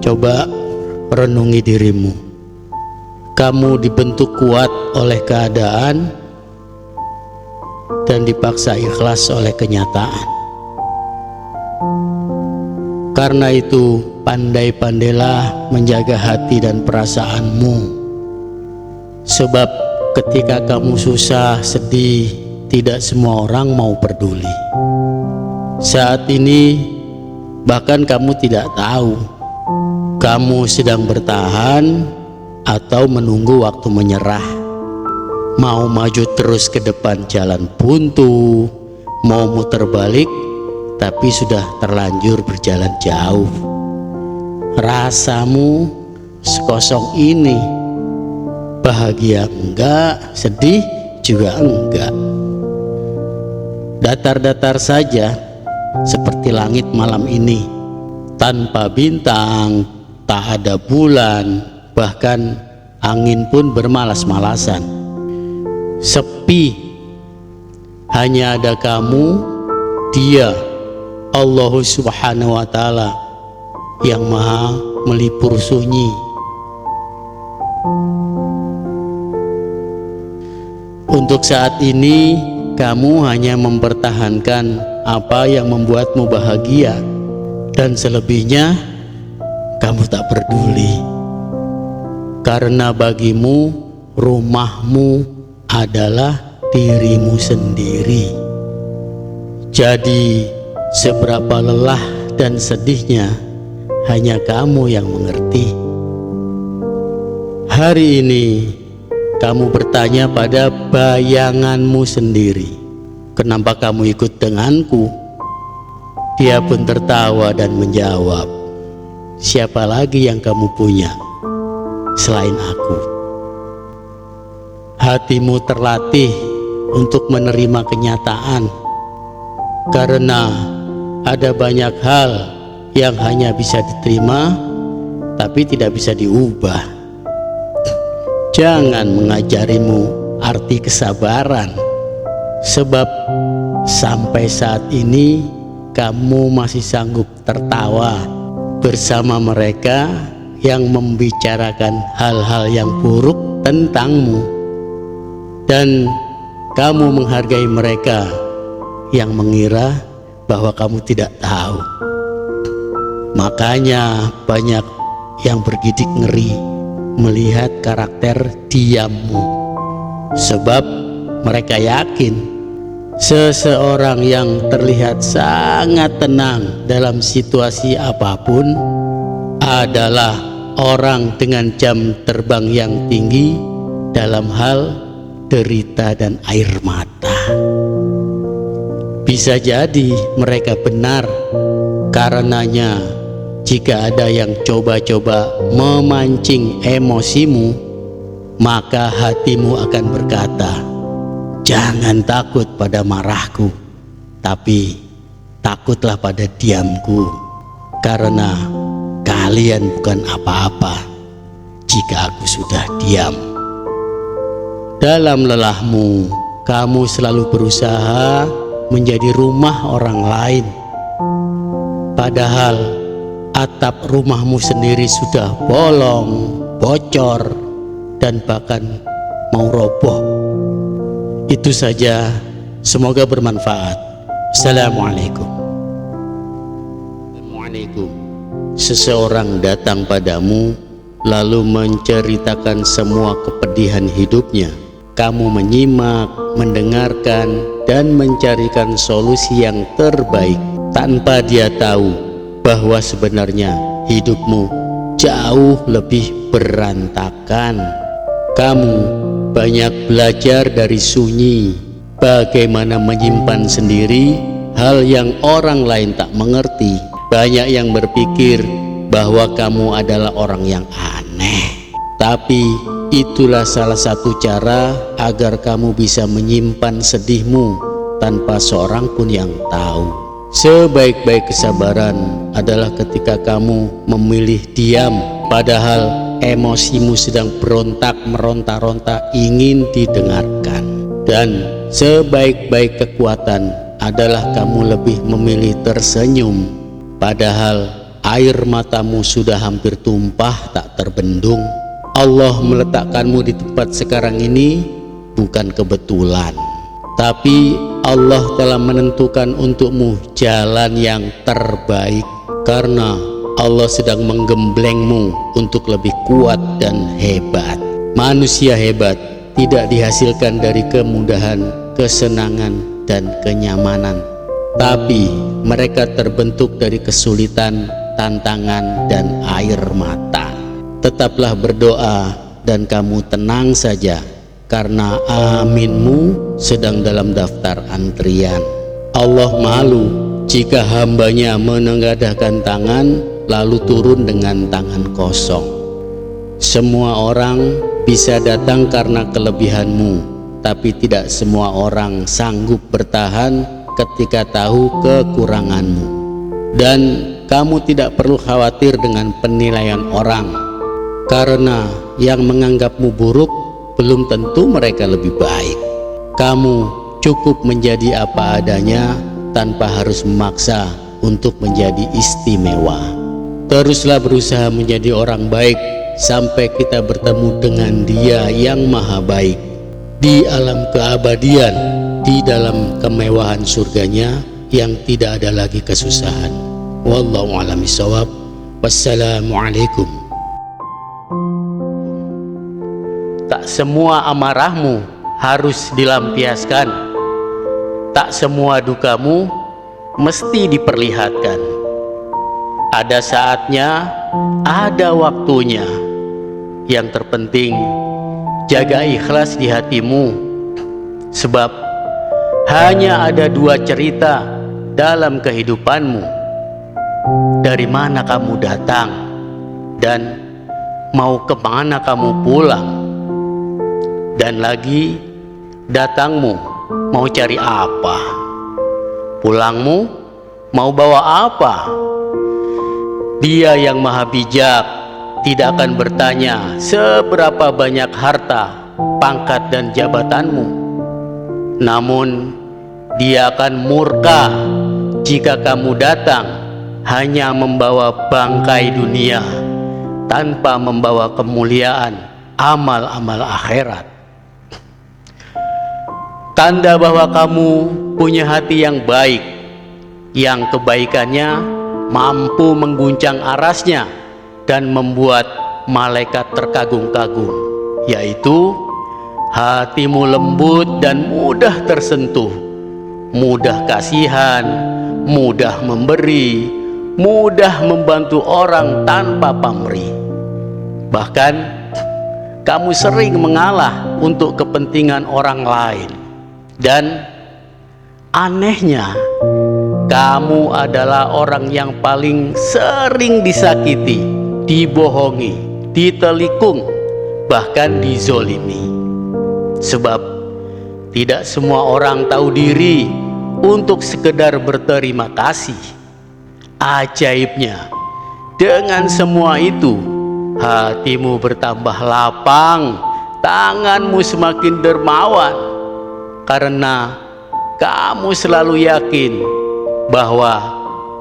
Coba renungi dirimu. Kamu dibentuk kuat oleh keadaan dan dipaksa ikhlas oleh kenyataan. Karena itu, pandai-pandailah menjaga hati dan perasaanmu. Sebab ketika kamu susah, sedih, tidak semua orang mau peduli. Saat ini, bahkan kamu tidak tahu kamu sedang bertahan atau menunggu waktu menyerah. Mau maju terus ke depan jalan buntu, mau muter balik tapi sudah terlanjur berjalan jauh. Rasamu sekosong ini, bahagia enggak, sedih juga enggak. Datar-datar saja seperti langit malam ini, tanpa bintang, tak ada bulan, bahkan angin pun bermalas-malasan. Sepi, hanya ada kamu, Dia, Allah Subhanahu wa Ta'ala, yang maha melipur sunyi. Untuk saat ini, kamu hanya mempertahankan apa yang membuatmu bahagia, dan selebihnya kamu tak peduli. Karena bagimu, rumahmu adalah dirimu sendiri. Jadi, seberapa lelah dan sedihnya hanya kamu yang mengerti. Hari ini kamu bertanya pada bayanganmu sendiri, kenapa kamu ikut denganku? Dia pun tertawa dan menjawab, siapa lagi yang kamu punya selain aku? Hatimu terlatih untuk menerima kenyataan, karena ada banyak hal yang hanya bisa diterima tapi tidak bisa diubah. Jangan mengajarimu arti kesabaran, sebab sampai saat ini kamu masih sanggup tertawa bersama mereka yang membicarakan hal-hal yang buruk tentangmu, dan kamu menghargai mereka yang mengira bahwa kamu tidak tahu. Makanya banyak yang bergidik ngeri melihat karakter diammu, sebab mereka yakin seseorang yang terlihat sangat tenang dalam situasi apapun adalah orang dengan jam terbang yang tinggi dalam hal derita dan air mata. Bisa jadi mereka benar, karenanya jika ada yang coba-coba memancing emosimu, maka hatimu akan berkata, jangan takut pada marahku, tapi takutlah pada diamku, karena kalian bukan apa-apa jika aku sudah diam. Dalam lelahmu, kamu selalu berusaha menjadi rumah orang lain, padahal atap rumahmu sendiri sudah bolong, bocor, dan bahkan mau roboh. Itu saja, semoga bermanfaat. Assalamualaikum. Seseorang datang padamu lalu menceritakan semua kepedihan hidupnya. Kamu menyimak, mendengarkan, dan mencarikan solusi yang terbaik tanpa dia tahu bahwa sebenarnya hidupmu jauh lebih berantakan. Kamu banyak belajar dari sunyi, bagaimana menyimpan sendiri hal yang orang lain tak mengerti. Banyak yang berpikir bahwa kamu adalah orang yang aneh, tapi itulah salah satu cara agar kamu bisa menyimpan sedihmu tanpa seorang pun yang tahu. Sebaik-baik kesabaran adalah ketika kamu memilih diam, padahal emosimu sedang berontak meronta-ronta ingin didengarkan. Dan sebaik-baik kekuatan adalah kamu lebih memilih tersenyum, padahal air matamu sudah hampir tumpah tak terbendung. Allah meletakkanmu di tempat sekarang ini bukan kebetulan, tapi Allah telah menentukan untukmu jalan yang terbaik, karena Allah sedang menggemblengmu untuk lebih kuat dan hebat. Manusia hebat tidak dihasilkan dari kemudahan, kesenangan, dan kenyamanan, tapi mereka terbentuk dari kesulitan, tantangan, dan air mata. Tetaplah berdoa dan kamu tenang saja, karena aminmu sedang dalam daftar antrian. Allah malu jika hambanya menengadahkan tangan lalu turun dengan tangan kosong. Semua orang bisa datang karena kelebihanmu, tapi tidak semua orang sanggup bertahan ketika tahu kekuranganmu. Dan kamu tidak perlu khawatir dengan penilaian orang, karena yang menganggapmu buruk belum tentu mereka lebih baik. Kamu cukup menjadi apa adanya tanpa harus memaksa untuk menjadi istimewa. Teruslah berusaha menjadi orang baik sampai kita bertemu dengan Dia yang maha baik di alam keabadian, di dalam kemewahan surganya yang tidak ada lagi kesusahan. Wallahu a'lam bishawab. Wassalamualaikum. Tak semua amarahmu harus dilampiaskan, tak semua dukamu mesti diperlihatkan. Ada saatnya, ada waktunya. Yang terpenting, jaga ikhlas di hatimu, sebab hanya ada dua cerita dalam kehidupanmu. Dari mana kamu datang dan mau kemana kamu pulang. Dan lagi, datangmu mau cari apa? Pulangmu mau bawa apa? Dia yang maha bijak tidak akan bertanya seberapa banyak harta, pangkat, dan jabatanmu. Namun Dia akan murka jika kamu datang hanya membawa bangkai dunia tanpa membawa kemuliaan amal-amal akhirat. Tanda bahwa kamu punya hati yang baik, yang kebaikannya mampu mengguncang arasnya dan membuat malaikat terkagum-kagum, yaitu hatimu lembut dan mudah tersentuh, mudah kasihan, mudah memberi, mudah membantu orang tanpa pamrih. Bahkan kamu sering mengalah untuk kepentingan orang lain. Dan anehnya, kamu adalah orang yang paling sering disakiti, dibohongi, ditelikung, bahkan dizolimi. Sebab tidak semua orang tahu diri untuk sekedar berterima kasih. Ajaibnya, dengan semua itu, hatimu bertambah lapang, tanganmu semakin dermawan, karena kamu selalu yakin bahwa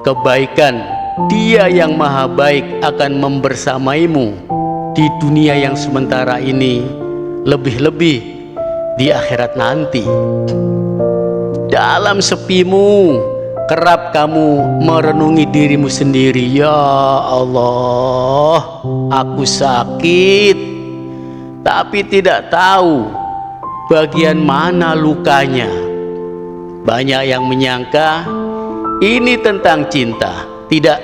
kebaikan Dia yang maha baik akan membersamaimu di dunia yang sementara ini, lebih-lebih di akhirat nanti. Dalam sepimu, kerap kamu merenungi dirimu sendiri. Ya Allah, aku sakit, tapi tidak tahu bagian mana lukanya. Banyak yang menyangka ini tentang cinta. Tidak,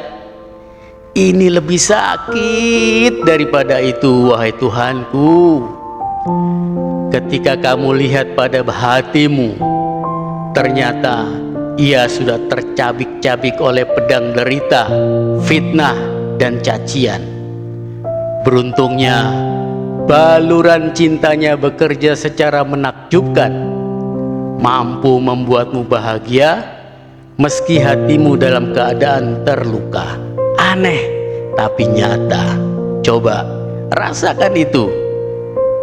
ini lebih sakit daripada itu, wahai Tuhanku. Ketika kamu lihat pada hatimu, ternyata ia sudah tercabik-cabik oleh pedang derita, fitnah, dan cacian. Beruntungnya baluran cintanya bekerja secara menakjubkan, mampu membuatmu bahagia meski hatimu dalam keadaan terluka. Aneh tapi nyata. Coba rasakan itu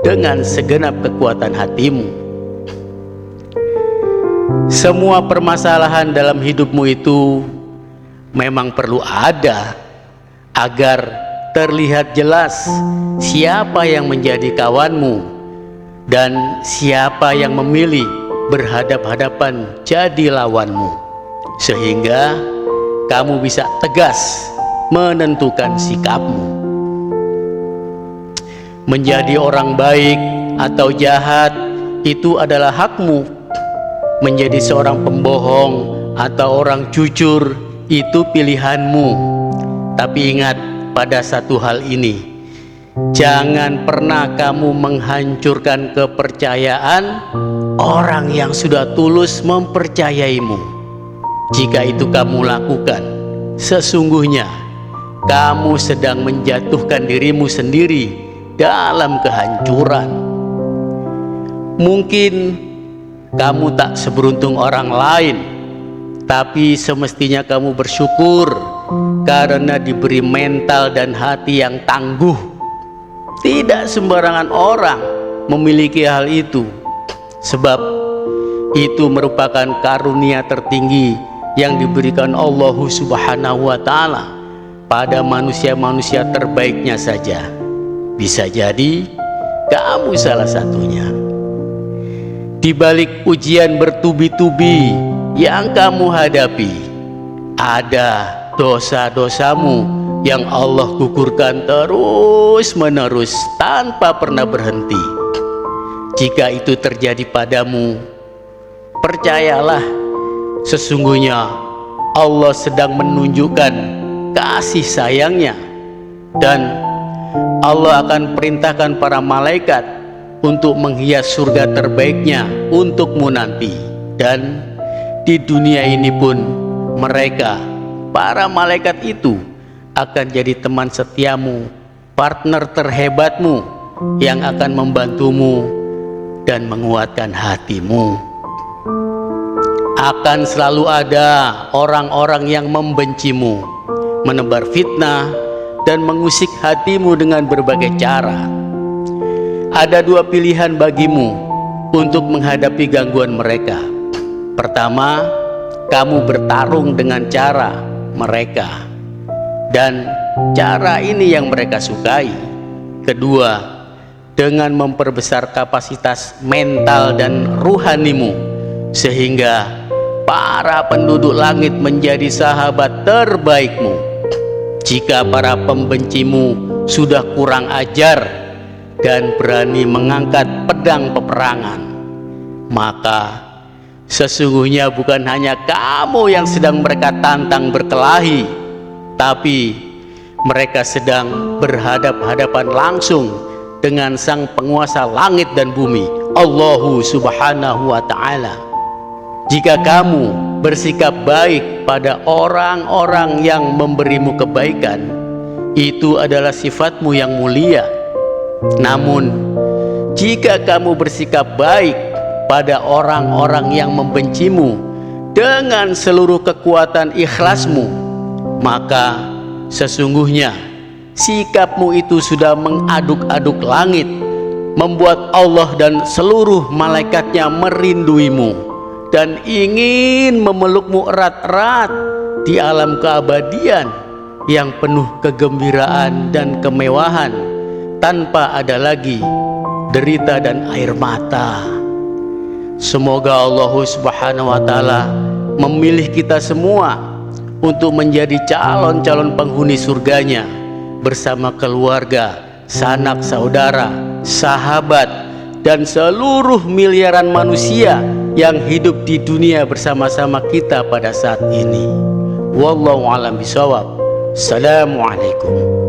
dengan segenap kekuatan hatimu. Semua permasalahan dalam hidupmu itu memang perlu ada agar terlihat jelas siapa yang menjadi kawanmu dan siapa yang memilih berhadap-hadapan jadi lawanmu, sehingga kamu bisa tegas menentukan sikapmu. Menjadi orang baik atau jahat itu adalah hakmu. Menjadi seorang pembohong atau orang jujur itu pilihanmu. Tapi ingat pada satu hal ini, jangan pernah kamu menghancurkan kepercayaan orang yang sudah tulus mempercayaimu. Jika itu kamu lakukan, sesungguhnya kamu sedang menjatuhkan dirimu sendiri dalam kehancuran. Mungkin kamu tak seberuntung orang lain, tapi semestinya kamu bersyukur karena diberi mental dan hati yang tangguh. Tidak sembarangan orang memiliki hal itu, sebab itu merupakan karunia tertinggi yang diberikan Allah Subhanahu wa Ta'ala pada manusia-manusia terbaiknya saja. Bisa jadi kamu salah satunya. Di balik ujian bertubi-tubi yang kamu hadapi, ada dosa-dosamu yang Allah gugurkan terus-menerus tanpa pernah berhenti. Jika itu terjadi padamu, percayalah, sesungguhnya Allah sedang menunjukkan kasih sayangnya, dan Allah akan perintahkan para malaikat untuk menghias surga terbaiknya untukmu nanti. Dan di dunia ini pun mereka, para malaikat itu, akan jadi teman setiamu, partner terhebatmu yang akan membantumu dan menguatkan hatimu. Akan selalu ada orang-orang yang membencimu, menebar fitnah dan mengusik hatimu dengan berbagai cara. Ada dua pilihan bagimu untuk menghadapi gangguan mereka. Pertama, kamu bertarung dengan cara mereka, dan cara ini yang mereka sukai. Kedua, dengan memperbesar kapasitas mental dan ruhanimu, sehingga para penduduk langit menjadi sahabat terbaikmu. Jika para pembencimu sudah kurang ajar dan berani mengangkat pedang peperangan, maka sesungguhnya bukan hanya kamu yang sedang mereka tantang berkelahi, tapi mereka sedang berhadap-hadapan langsung dengan sang penguasa langit dan bumi, Allah Subhanahu wa Ta'ala. Jika kamu bersikap baik pada orang-orang yang memberimu kebaikan, itu adalah sifatmu yang mulia. Namun jika kamu bersikap baik pada orang-orang yang membencimu dengan seluruh kekuatan ikhlasmu, maka sesungguhnya sikapmu itu sudah mengaduk-aduk langit, membuat Allah dan seluruh malaikatnya merinduimu dan ingin memelukmu erat-erat di alam keabadian yang penuh kegembiraan dan kemewahan, tanpa ada lagi derita dan air mata. Semoga Allah Subhanahu wa Ta'ala memilih kita semua untuk menjadi calon-calon penghuni surganya bersama keluarga, sanak saudara, sahabat, dan seluruh miliaran manusia yang hidup di dunia bersama-sama kita pada saat ini. Wallahu a'lam bishawab. Assalamualaikum.